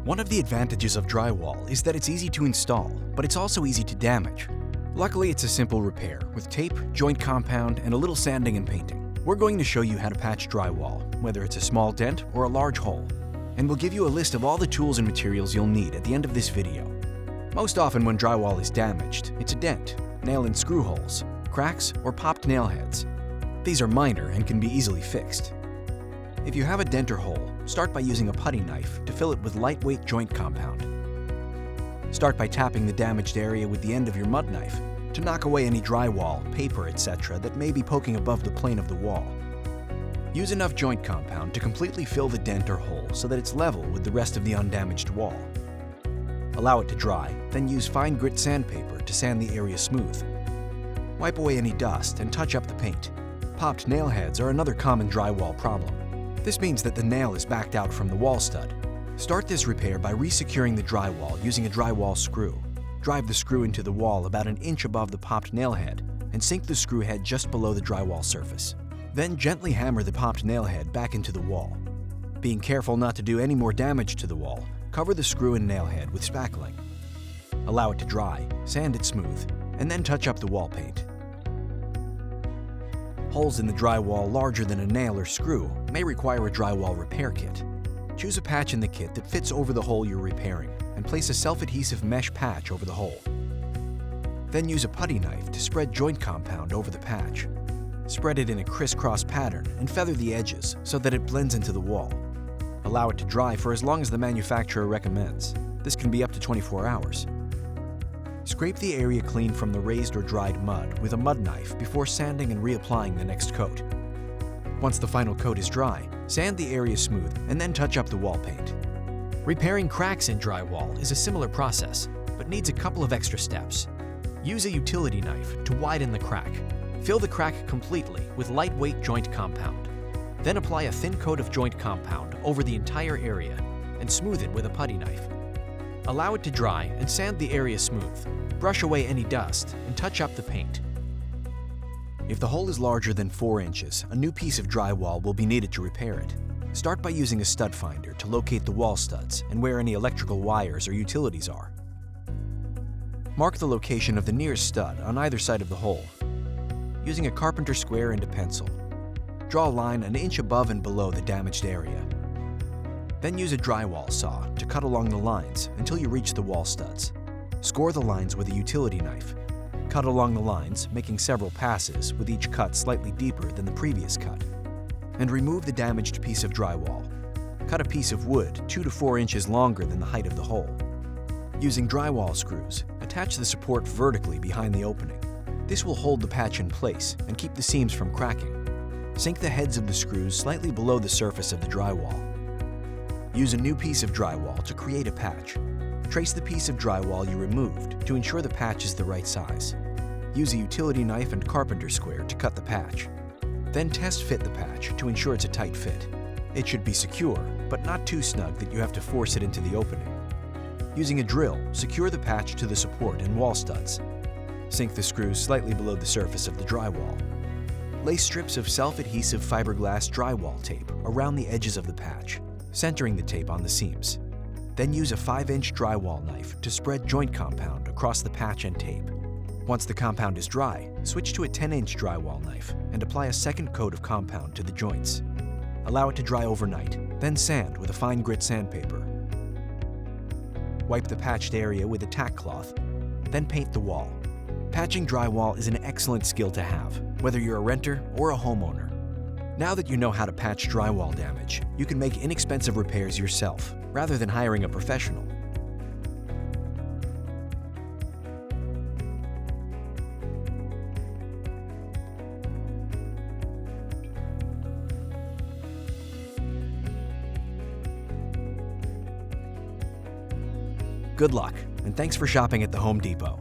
One of the advantages of drywall is that it's easy to install, but it's also easy to damage. Luckily, it's a simple repair with tape, joint compound, and a little sanding and painting. We're going to show you how to patch drywall, whether it's a small dent or a large hole. And we'll give you a list of all the tools and materials you'll need at the end of this video. Most often when drywall is damaged, it's a dent, nail and screw holes, cracks, or popped nail heads. These are minor and can be easily fixed. If you have a dent or hole, start by using a putty knife to fill it with lightweight joint compound. Start by tapping the damaged area with the end of your mud knife to knock away any drywall, paper, etc. that may be poking above the plane of the wall. Use enough joint compound to completely fill the dent or hole so that it's level with the rest of the undamaged wall. Allow it to dry, then use fine grit sandpaper to sand the area smooth. Wipe away any dust and touch up the paint. Popped nail heads are another common drywall problem. This means that the nail is backed out from the wall stud. Start this repair by resecuring the drywall using a drywall screw. Drive the screw into the wall about an inch above the popped nail head and sink the screw head just below the drywall surface. Then gently hammer the popped nail head back into the wall. Being careful not to do any more damage to the wall, cover the screw and nail head with spackling. Allow it to dry, sand it smooth, and then touch up the wall paint. Holes in the drywall larger than a nail or screw may require a drywall repair kit. Choose a patch in the kit that fits over the hole you're repairing and place a self-adhesive mesh patch over the hole. Then use a putty knife to spread joint compound over the patch. Spread it in a crisscross pattern and feather the edges so that it blends into the wall. Allow it to dry for as long as the manufacturer recommends. This can be up to 24 hours. Scrape the area clean from the raised or dried mud with a mud knife before sanding and reapplying the next coat. Once the final coat is dry, sand the area smooth and then touch up the wall paint. Repairing cracks in drywall is a similar process, but needs a couple of extra steps. Use a utility knife to widen the crack. Fill the crack completely with lightweight joint compound. Then apply a thin coat of joint compound over the entire area and smooth it with a putty knife. Allow it to dry and sand the area smooth. Brush away any dust and touch up the paint. If the hole is larger than 4 inches, a new piece of drywall will be needed to repair it. Start by using a stud finder to locate the wall studs and where any electrical wires or utilities are. Mark the location of the nearest stud on either side of the hole. Using a carpenter square and a pencil, draw a line an inch above and below the damaged area. Then use a drywall saw to cut along the lines until you reach the wall studs. Score the lines with a utility knife. Cut along the lines, making several passes with each cut slightly deeper than the previous cut. And remove the damaged piece of drywall. Cut a piece of wood 2 to 4 inches longer than the height of the hole. Using drywall screws, attach the support vertically behind the opening. This will hold the patch in place and keep the seams from cracking. Sink the heads of the screws slightly below the surface of the drywall. Use a new piece of drywall to create a patch. Trace the piece of drywall you removed to ensure the patch is the right size. Use a utility knife and carpenter square to cut the patch. Then test fit the patch to ensure it's a tight fit. It should be secure, but not too snug that you have to force it into the opening. Using a drill, secure the patch to the support and wall studs. Sink the screws slightly below the surface of the drywall. Lay strips of self-adhesive fiberglass drywall tape around the edges of the patch, centering the tape on the seams. Then use a 5-inch drywall knife to spread joint compound across the patch and tape. Once the compound is dry, switch to a 10-inch drywall knife and apply a second coat of compound to the joints. Allow it to dry overnight, then sand with a fine grit sandpaper. Wipe the patched area with a tack cloth, then paint the wall. Patching drywall is an excellent skill to have, whether you're a renter or a homeowner. Now that you know how to patch drywall damage, you can make inexpensive repairs yourself, rather than hiring a professional. Good luck, and thanks for shopping at the Home Depot.